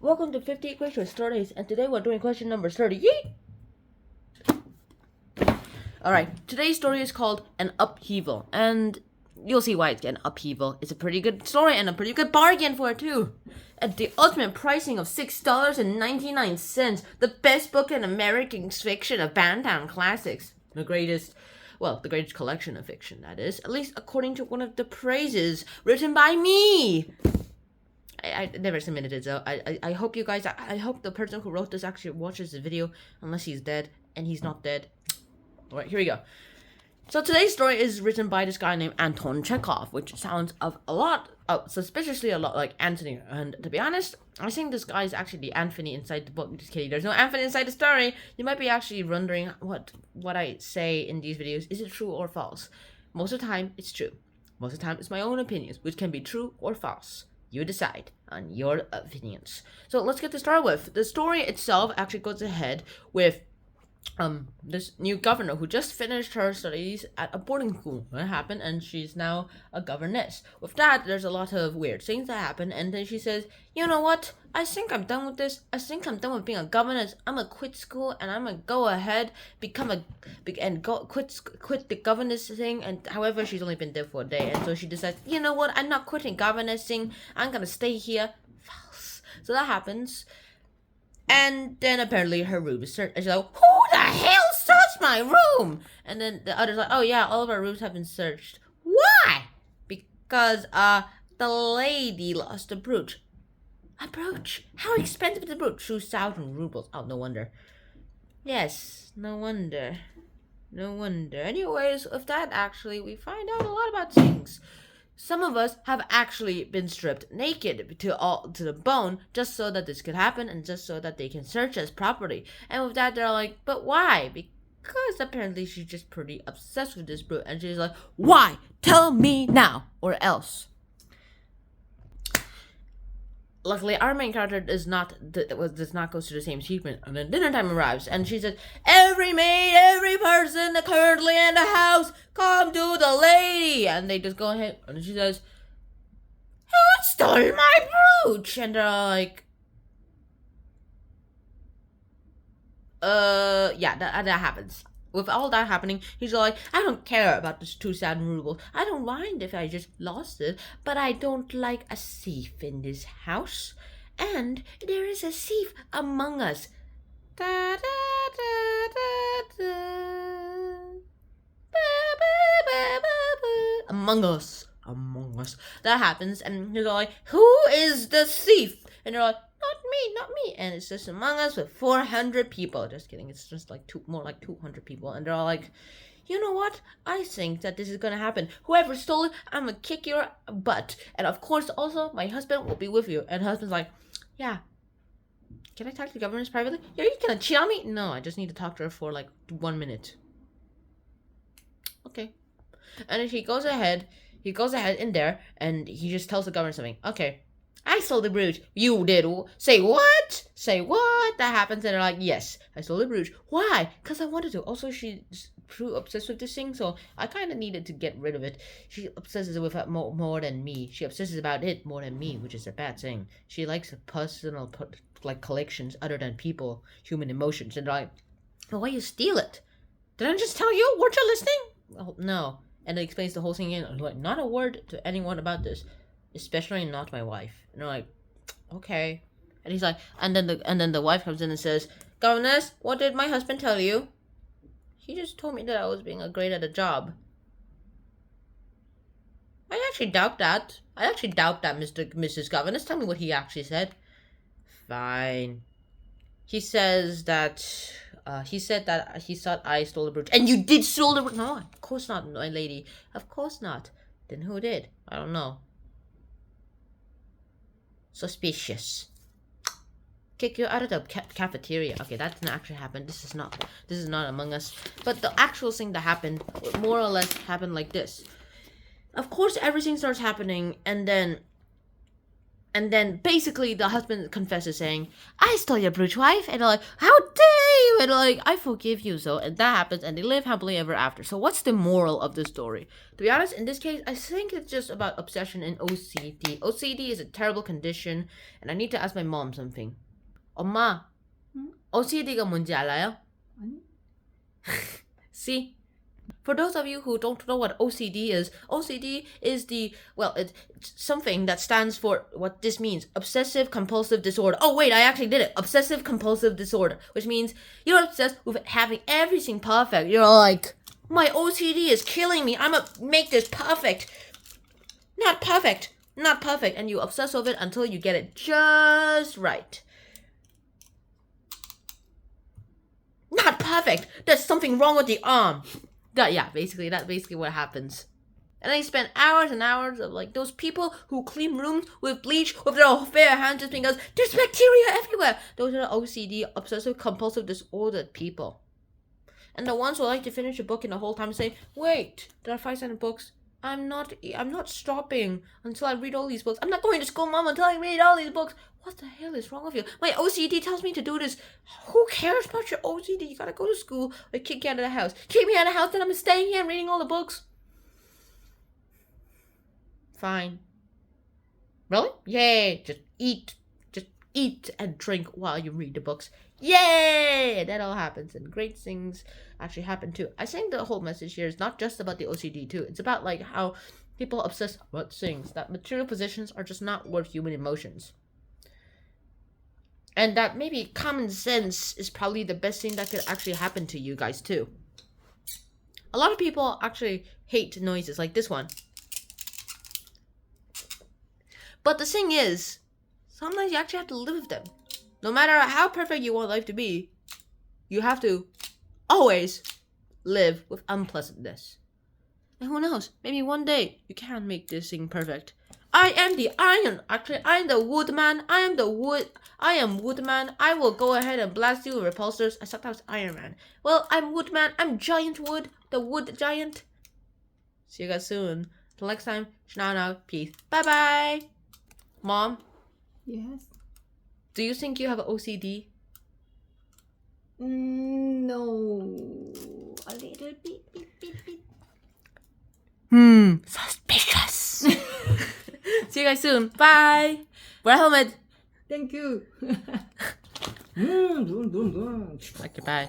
Welcome to 58 Great Stories, and today we're doing question number 30. Alright, today's story is called An Upheaval, and you'll see why it's an upheaval. It's a pretty good story and a pretty good bargain for it, too. At the ultimate pricing of $6.99, the best book in American fiction of Bantam classics. The greatest collection of fiction, that is, at least according to one of the praises written by me. I never submitted it, though. I hope you guys, I hope the person who wrote this actually watches the video, unless he's dead, and he's not dead. Alright, here we go. So today's story is written by this guy named Anton Chekhov, which sounds suspiciously a lot like Anthony. And to be honest, I think this guy is actually the Anthony inside the book. Just kidding, there's no Anthony inside the story. You might be actually wondering what I say in these videos. Is it true or false? Most of the time, it's true. Most of the time, it's my own opinions, which can be true or false. You decide on your opinions. So let's get to start with. The story itself actually goes ahead with this new governor who just finished her studies at a boarding school. That happened, and she's now a governess. With that, there's a lot of weird things that happen, and then she says, you know what? I think I'm done with this. I think I'm done with being a governess. I'm gonna quit school, and I'm gonna go ahead, quit the governess thing. And however, she's only been there for a day, and so she decides, you know what? I'm not quitting governessing. I'm gonna stay here. False. So that happens. And then apparently her room is searched. And she's like, who the hell searched my room? And then the other's like, oh yeah, all of our rooms have been searched. Why? Because the lady lost a brooch. A brooch? How expensive is a brooch? 2,000 rubles. Oh, no wonder. Yes, no wonder. No wonder. Anyways, with that actually, we find out a lot about things. Some of us have actually been stripped naked to the bone just so that this could happen and just so that they can search us properly. And with that, they're like, but why? Because apparently she's just pretty obsessed with this brute. And she's like, why? Tell me now or else. Luckily, our main character does not go through the same treatment. And then dinner time arrives, and she says, every maid, every person currently in the house, come to the lady. And they just go ahead, and she says, who stole my brooch? And they're like, yeah, that happens. With all that happening, he's like, I don't care about this 2,000 rubles. I don't mind if I just lost it, but I don't like a thief in this house. And there is a thief among us. Da, da, da, da, da. Ba, ba, ba, ba, ba. Among us. That happens, and he's like, who is the thief? And they're like, not me. And it's just among us with 400 people. Just kidding. It's just like more like 200 people. And they're all like, you know what? I think that this is going to happen. Whoever stole it, I'm going to kick your butt. And of course, also, my husband will be with you. And the husband's like, yeah. Can I talk to the governess privately? Are you going to cheat on me? No, I just need to talk to her for like 1 minute. Okay. And then he goes ahead in there, and he just tells the governor something. Okay. I stole the brooch. You did. Say what? That happens, and they're like, yes, I stole the brooch. Why? Because I wanted to. Also, she's too obsessed with this thing, so I kind of needed to get rid of it. She obsesses with it more than me. She obsesses about it more than me, which is a bad thing. She likes personal collections other than people, human emotions. And they're like, well, why you steal it? Did I just tell you? Weren't you listening? Well, no. And it explains the whole thing again. Like, not a word to anyone about this. Especially not my wife. And they're like, okay. And he's like, and then the wife comes in and says, governess, what did my husband tell you? He just told me that I was being great at a job. I actually doubt that, Mrs. Governess. Tell me what he actually said. Fine. He says that, he thought I stole the brooch. And you did steal the brooch? No, of course not, my lady. Of course not. Then who did? I don't know. Suspicious. Kick you out of the cafeteria. Okay, that didn't actually happen. This is not Among Us. But the actual thing that happened, more or less, happened like this. Of course, everything starts happening, and then basically the husband confesses saying, I stole your brooch, wife. And they're like, how dare but like, I forgive you, so, and that happens, and they live happily ever after. So what's the moral of the story? To be honest, in this case, I think it's just about obsession and OCD. OCD is a terrible condition, and I need to ask my mom something. 엄마, OCD가 뭔지 알아요? 아니? See? For those of you who don't know what OCD is it's something that stands for what this means. Obsessive compulsive disorder. Oh wait, I actually did it. Obsessive compulsive disorder. Which means you're obsessed with having everything perfect. You're like, my OCD is killing me. I'm gonna make this perfect. Not perfect. Not perfect. And you obsess over it until you get it just right. Not perfect. There's something wrong with the arm. That's basically what happens. And I spent hours and hours of like those people who clean rooms with bleach with their bare hands just because there's bacteria everywhere. Those are the OCD, obsessive compulsive disordered people. And the ones who like to finish a book in the whole time say, wait, there are 500 books. I'm not stopping until I read all these books. I'm not going to school, Mom, until I read all these books. What the hell is wrong with you? My OCD tells me to do this. Who cares about your OCD? You gotta go to school or kick you out of the house. Keep me out of the house, then I'm staying here and reading all the books. Fine. Really? Yay! Just eat and drink while you read the books. Yay! That all happens, and great things actually happen too. I think the whole message here is not just about the OCD too. It's about like how people obsess about things, that material possessions are just not worth human emotions. And that maybe common sense is probably the best thing that could actually happen to you guys too. A lot of people actually hate noises like this one. But the thing is, sometimes you actually have to live with them. No matter how perfect you want life to be, you have to always live with unpleasantness. And who knows, maybe one day you can make this thing perfect. I am the iron. Actually, I am the woodman. I am woodman. I will go ahead and blast you with repulsors. I thought that was Iron Man. Well, I'm woodman. I'm giant wood. The wood giant. See you guys soon. Till next time. Now, peace. Bye-bye. Mom? Yes? Do you think you have OCD? No. A little bit. Suspicious. See you guys soon. Bye. Wear a helmet. Thank you. Okay, bye.